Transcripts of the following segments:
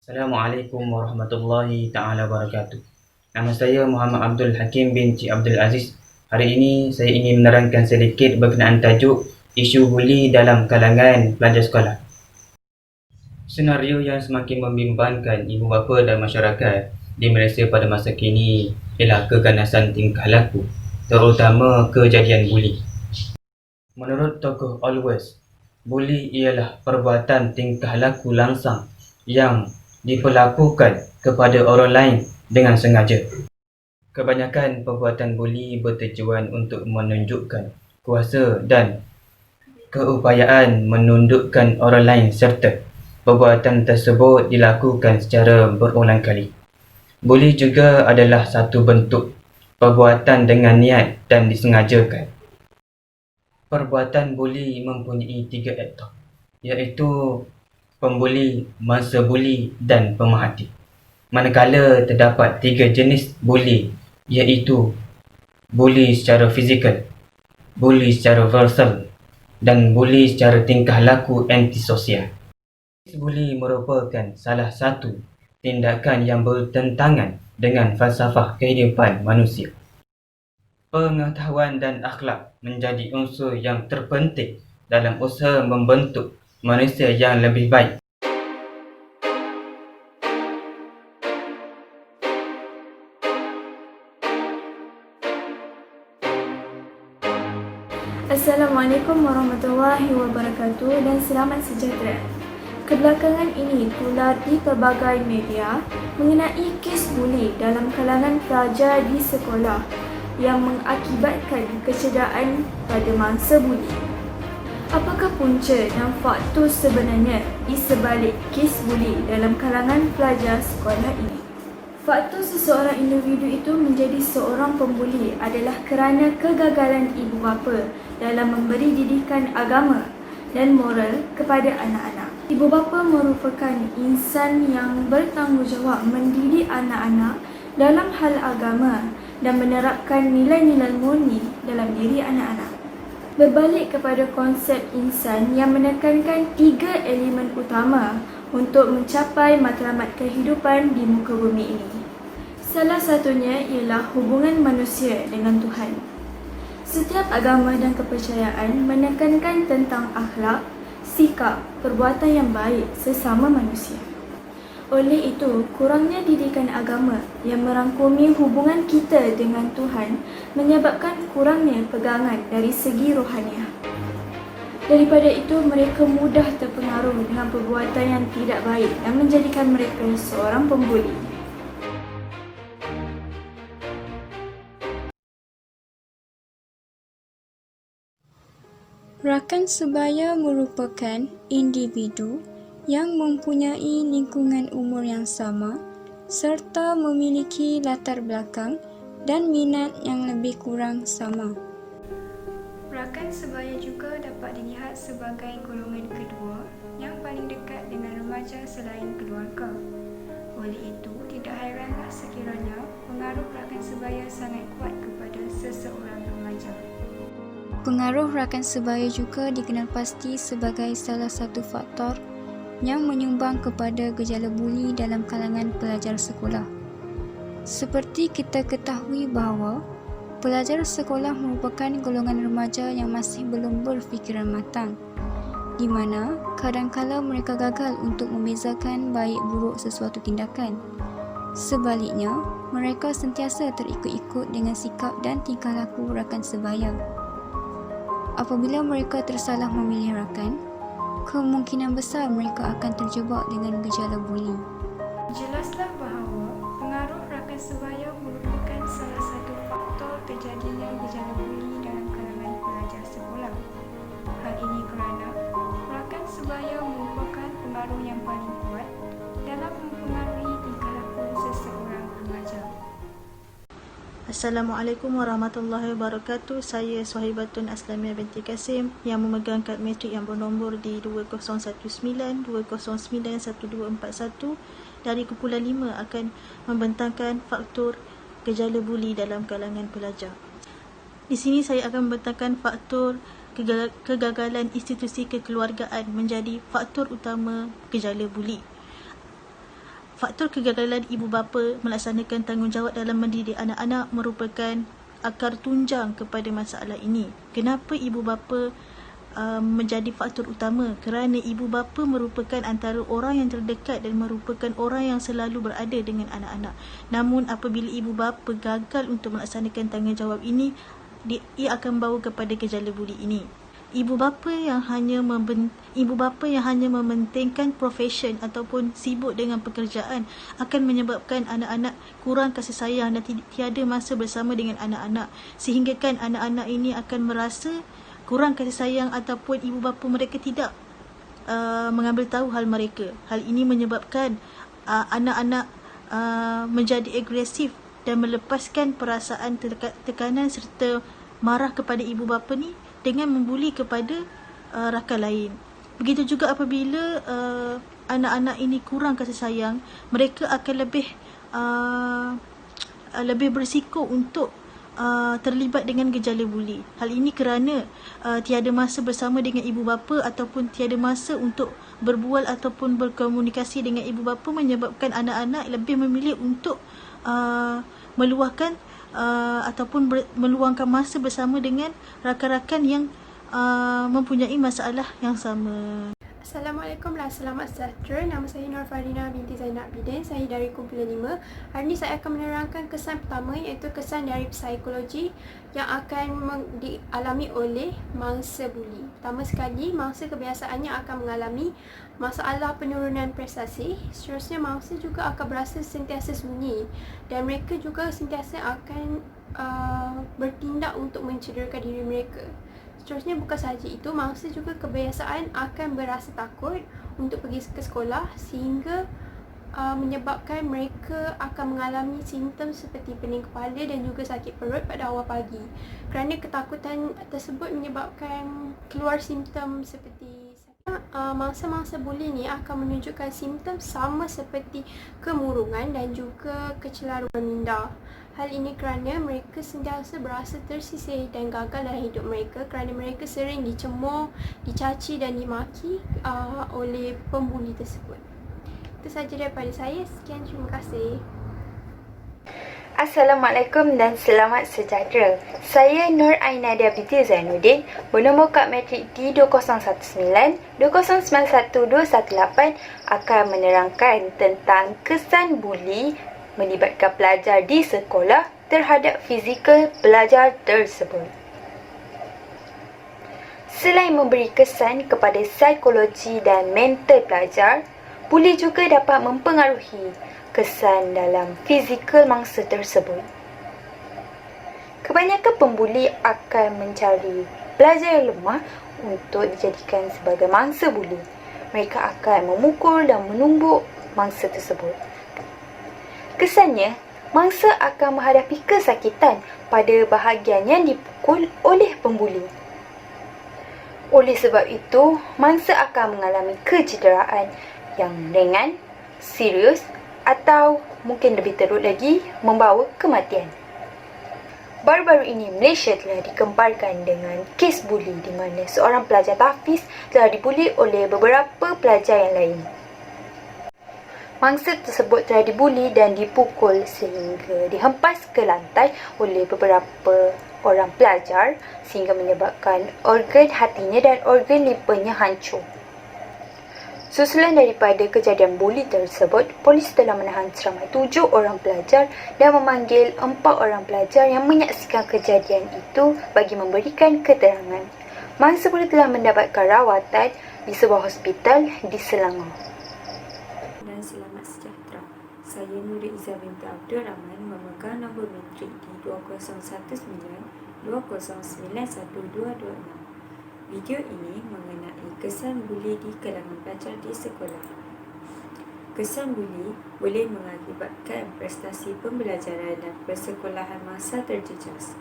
Assalamualaikum warahmatullahi taala wabarakatuh. Nama saya Muhammad Abdul Hakim binti Abdul Aziz. Hari ini saya ingin menerangkan sedikit berkenaan tajuk isu buli dalam kalangan pelajar sekolah. Senario yang semakin membimbangkan ibu bapa dan masyarakat di Malaysia pada masa kini ialah keganasan tingkah laku, terutama kejadian buli. Menurut tokoh Always, buli ialah perbuatan tingkah laku langsang yang diperlakukan kepada orang lain dengan sengaja. Kebanyakan perbuatan buli bertujuan untuk menunjukkan kuasa dan keupayaan menundukkan orang lain serta perbuatan tersebut dilakukan secara berulang kali. Buli juga adalah satu bentuk perbuatan dengan niat dan disengajakan. Perbuatan buli mempunyai 3 aktor, iaitu pembuli, mangsa buli dan pemerhati. Manakala terdapat 3 jenis buli, iaitu buli secara fizikal, buli secara verbal dan buli secara tingkah laku antisosial. Buli merupakan salah satu tindakan yang bertentangan dengan falsafah kehidupan manusia. Pengetahuan dan akhlak menjadi unsur yang terpenting dalam usaha membentuk manusia yang lebih baik. Assalamualaikum warahmatullahi wabarakatuh dan selamat sejahtera. Kebelakangan ini tular di pelbagai media mengenai kes buli dalam kalangan pelajar di sekolah yang mengakibatkan kecederaan pada mangsa buli. Apakah punca dan faktor sebenarnya di sebalik kes buli dalam kalangan pelajar sekolah ini? Faktor seseorang individu itu menjadi seorang pembuli adalah kerana kegagalan ibu bapa dalam memberi didikan agama dan moral kepada anak-anak. Ibu bapa merupakan insan yang bertanggungjawab mendidik anak-anak dalam hal agama dan menerapkan nilai-nilai murni dalam diri anak-anak. Berbalik kepada konsep insan yang menekankan 3 elemen utama untuk mencapai matlamat kehidupan di muka bumi ini. Salah satunya ialah hubungan manusia dengan Tuhan. Setiap agama dan kepercayaan menekankan tentang akhlak, sikap, perbuatan yang baik sesama manusia. Oleh itu, kurangnya didikan agama yang merangkumi hubungan kita dengan Tuhan menyebabkan kurangnya pegangan dari segi rohaniah. Daripada itu, mereka mudah terpengaruh dengan perbuatan yang tidak baik dan menjadikan mereka seorang pembuli. Rakan sebaya merupakan individu yang mempunyai lingkungan umur yang sama serta memiliki latar belakang dan minat yang lebih kurang sama. Rakan sebaya juga dapat dilihat sebagai golongan kedua yang paling dekat dengan remaja selain keluarga. Oleh itu, tidak hairanlah sekiranya pengaruh rakan sebaya sangat kuat kepada seseorang remaja. Pengaruh rakan sebaya juga dikenal pasti sebagai salah satu faktor yang menyumbang kepada gejala buli dalam kalangan pelajar sekolah. Seperti kita ketahui bahawa pelajar sekolah merupakan golongan remaja yang masih belum berfikiran matang, di mana kadangkala mereka gagal untuk membezakan baik buruk sesuatu tindakan. Sebaliknya, mereka sentiasa terikut-ikut dengan sikap dan tingkah laku rakan sebaya. Apabila mereka tersalah memilih rakan, kemungkinan besar mereka akan terjebak dengan gejala buli. Jelaslah bahawa pengaruh rakan sebaya merupakan salah satu faktor terjadinya gejala buli dalam kalangan pelajar sekolah. Hal ini kerana rakan sebaya merupakan pengaruh yang paling kuat dalam mempengaruhi tingkah laku seseorang remaja. Assalamualaikum warahmatullahi wabarakatuh. Saya Suhaibatun Aslamia binti Kasim yang memegang kad matrik yang bernombor di 2019 2091 dari kumpulan 5 akan membentangkan faktor gejala buli dalam kalangan pelajar. Di sini saya akan membentangkan faktor kegagalan institusi kekeluargaan menjadi faktor utama gejala buli. Faktor kegagalan ibu bapa melaksanakan tanggungjawab dalam mendidik anak-anak merupakan akar tunjang kepada masalah ini. Kenapa ibu bapa menjadi faktor utama? Kerana ibu bapa merupakan antara orang yang terdekat dan merupakan orang yang selalu berada dengan anak-anak. Namun apabila ibu bapa gagal untuk melaksanakan tanggungjawab ini, ia akan bawa kepada gejala buli ini. Ibu bapa yang hanya mementingkan profesion ataupun sibuk dengan pekerjaan akan menyebabkan anak-anak kurang kasih sayang dan tiada masa bersama dengan anak-anak, sehinggakan anak-anak ini akan merasa kurang kasih sayang ataupun ibu bapa mereka tidak mengambil tahu hal mereka. Hal ini menyebabkan anak-anak menjadi agresif dan melepaskan perasaan tekanan serta marah kepada ibu bapa ni dengan membuli kepada rakan lain. Begitu juga apabila anak-anak ini kurang kasih sayang, mereka akan lebih berisiko untuk terlibat dengan gejala buli. Hal ini kerana tiada masa bersama dengan ibu bapa ataupun tiada masa untuk berbual ataupun berkomunikasi dengan ibu bapa menyebabkan anak-anak lebih memilih untuk meluahkan ataupun meluangkan masa bersama dengan rakan-rakan yang mempunyai masalah yang sama. Assalamualaikum dan selamat sejahtera. Nama saya Nur Farina binti Zainab Bidin. Saya dari kumpulan 5. Hari ini saya akan menerangkan kesan pertama, iaitu kesan dari psikologi yang akan dialami oleh mangsa buli. Pertama sekali, mangsa kebiasaannya akan mengalami masalah penurunan prestasi. Seterusnya, mangsa juga akan berasa sentiasa sunyi dan mereka juga sentiasa akan bertindak untuk mencederakan diri mereka. Seterusnya, bukan sahaja itu, mangsa juga kebiasaan akan berasa takut untuk pergi ke sekolah sehingga menyebabkan mereka akan mengalami simptom seperti pening kepala dan juga sakit perut pada awal pagi. Kerana ketakutan tersebut menyebabkan keluar simptom seperti mangsa-mangsa buli ni akan menunjukkan simptom sama seperti kemurungan dan juga kecelaruan minda. Hal ini kerana mereka sentiasa berasa tersisih dan gagal dalam hidup mereka kerana mereka sering dicemooh, dicaci dan dimaki oleh pembuli tersebut. Itu sahaja daripada saya. Sekian, terima kasih. Assalamualaikum dan selamat sejahtera. Saya Nur Ainadia binti Zainuddin, bernombor kad matrik D2019-2091-218 akan menerangkan tentang kesan buli melibatkan pelajar di sekolah terhadap fizikal pelajar tersebut. Selain memberi kesan kepada psikologi dan mental pelajar, buli juga dapat mempengaruhi kesan dalam fizikal mangsa tersebut. Kebanyakan pembuli akan mencari pelajar yang lemah untuk dijadikan sebagai mangsa buli. Mereka akan memukul dan menumbuk mangsa tersebut. Kesannya, mangsa akan menghadapi kesakitan pada bahagian yang dipukul oleh pembuli. Oleh sebab itu, mangsa akan mengalami kecederaan yang ringan, serius atau mungkin lebih teruk lagi, membawa kematian. Baru-baru ini, Malaysia telah dikemparkan dengan kes buli di mana seorang pelajar tahfiz telah dibuli oleh beberapa pelajar yang lain. Mangsa tersebut telah dibuli dan dipukul sehingga dihempas ke lantai oleh beberapa orang pelajar sehingga menyebabkan organ hatinya dan organ livernya hancur. Susulan daripada kejadian buli tersebut, polis telah menahan seramai 7 orang pelajar dan memanggil 4 orang pelajar yang menyaksikan kejadian itu bagi memberikan keterangan. Mangsa buli telah mendapatkan rawatan di sebuah hospital di Selangor. Dan selamat sejahtera. Saya Nuri Izzah binti Abdul Rahman memegang nombor matrik di 2019-2091-226. Video ini mengenai kesan buli di kalangan pelajar di sekolah. Kesan buli boleh mengakibatkan prestasi pembelajaran dan persekolahan mangsa terjejas.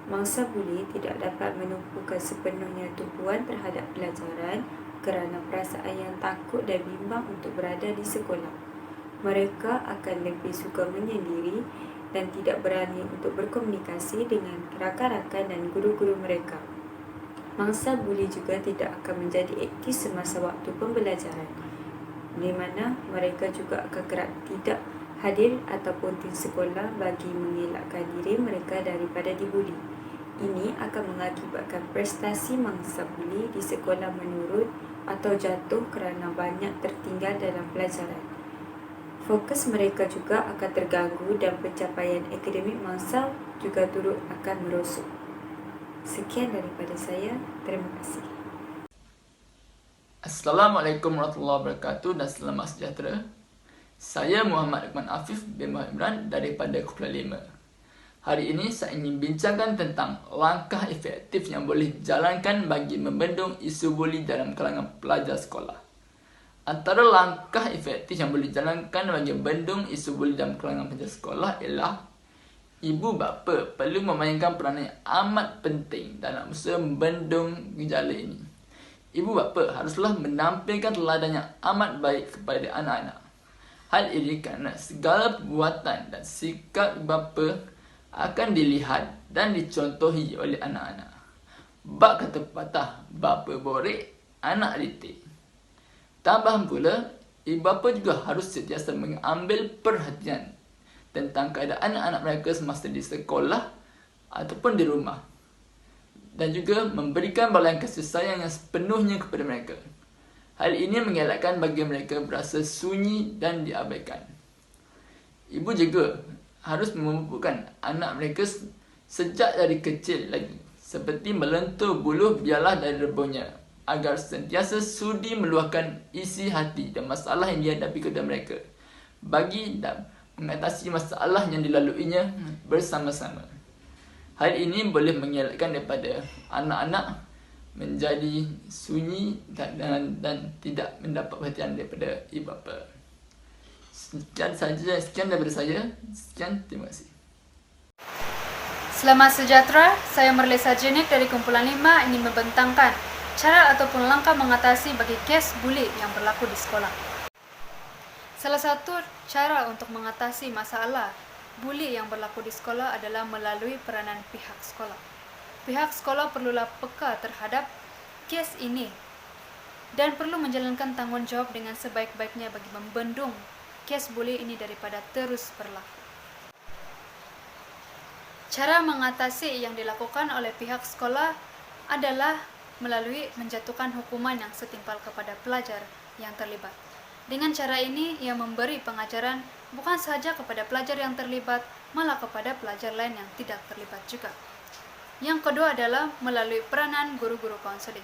Mangsa buli tidak dapat menumpukan sepenuhnya tumpuan terhadap pelajaran kerana perasaan yang takut dan bimbang untuk berada di sekolah. Mereka akan lebih suka menyendiri dan tidak berani untuk berkomunikasi dengan rakan-rakan dan guru-guru mereka. Mangsa buli juga tidak akan menjadi aktif semasa waktu pembelajaran. di mana mereka juga akan kerap tidak hadir ataupun tim sekolah bagi mengelakkan diri mereka daripada dibuli. Ini akan mengakibatkan prestasi mangsa buli di sekolah menurun atau jatuh kerana banyak tertinggal dalam pelajaran. Fokus mereka juga akan terganggu dan pencapaian akademik mangsa juga turut akan merosot. Sekian daripada saya. Terima kasih. Assalamualaikum warahmatullahi wabarakatuh dan selamat sejahtera. Saya Muhammad Iqman Afif bin Muhammad Imran daripada Kumpulan 5. Hari ini saya ingin bincangkan tentang langkah efektif yang boleh dijalankan bagi membendung isu buli dalam kalangan pelajar sekolah. Antara langkah efektif yang boleh dijalankan bagi membendung isu buli dalam kalangan pelajar sekolah ialah ibu bapa perlu memainkan peranan yang amat penting dalam usaha membendung gejala ini. Ibu bapa haruslah menampilkan teladan yang amat baik kepada anak-anak. Hal ini kerana segala perbuatan dan sikap ibu bapa akan dilihat dan dicontohi oleh anak-anak. Bab kata pepatah, bapa borek, anak ritik. Tambahan pula, ibu bapa juga harus sentiasa mengambil perhatian tentang keadaan anak-anak mereka semasa di sekolah ataupun di rumah, dan juga memberikan balasan kasih sayang yang sepenuhnya kepada mereka. Hal ini mengelakkan bagi mereka berasa sunyi dan diabaikan. Ibu juga harus memupukkan anak mereka sejak dari kecil lagi, seperti melentur buluh biarlah dari rebungnya, agar sentiasa sudi meluahkan isi hati dan masalah yang dihadapi kepada mereka, bagi dan mengatasi masalah yang dilaluinya bersama-sama. Hal ini boleh mengelakkan daripada anak-anak menjadi sunyi dan tidak mendapat perhatian daripada ibu bapa. Sekian daripada saya. Terima kasih. Selamat sejahtera, saya Merlesa Jenik dari Kumpulan 5 ingin membentangkan cara ataupun langkah mengatasi bagi kes buli yang berlaku di sekolah. Salah satu cara untuk mengatasi masalah buli yang berlaku di sekolah adalah melalui peranan pihak sekolah. Pihak sekolah perlulah peka terhadap kes ini dan perlu menjalankan tanggungjawab dengan sebaik-baiknya bagi membendung kes buli ini daripada terus berlaku. Cara mengatasi yang dilakukan oleh pihak sekolah adalah melalui menjatuhkan hukuman yang setimpal kepada pelajar yang terlibat. Dengan cara ini, ia memberi pengajaran bukan sahaja kepada pelajar yang terlibat, malah kepada pelajar lain yang tidak terlibat juga. Yang kedua adalah melalui peranan guru-guru konseling.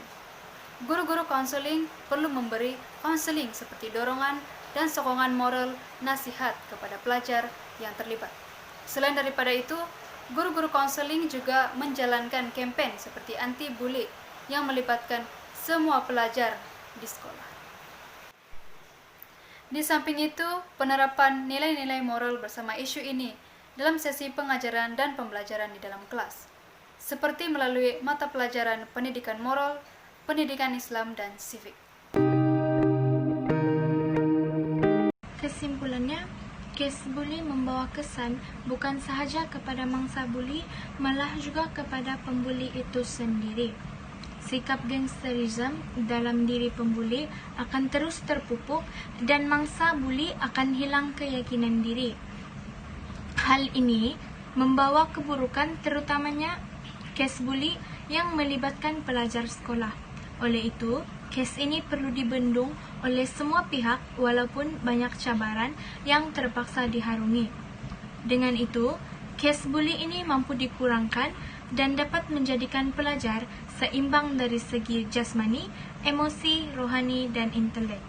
Guru-guru konseling perlu memberi konseling seperti dorongan dan sokongan moral nasihat kepada pelajar yang terlibat. Selain daripada itu, guru-guru konseling juga menjalankan kempen seperti anti-bully yang melibatkan semua pelajar di sekolah. Di samping itu, penerapan nilai-nilai moral bersama isu ini dalam sesi pengajaran dan pembelajaran di dalam kelas, seperti melalui mata pelajaran pendidikan moral, pendidikan Islam, dan civic. Kesimpulannya, kes buli membawa kesan bukan sahaja kepada mangsa buli, malah juga kepada pembuli itu sendiri. Sikap gangsterisme dalam diri pembuli akan terus terpupuk dan mangsa buli akan hilang keyakinan diri. Hal ini membawa keburukan terutamanya kes buli yang melibatkan pelajar sekolah. Oleh itu, kes ini perlu dibendung oleh semua pihak walaupun banyak cabaran yang terpaksa diharungi. Dengan itu, kes buli ini mampu dikurangkan dan dapat menjadikan pelajar seimbang dari segi jasmani, emosi, rohani, dan intelek.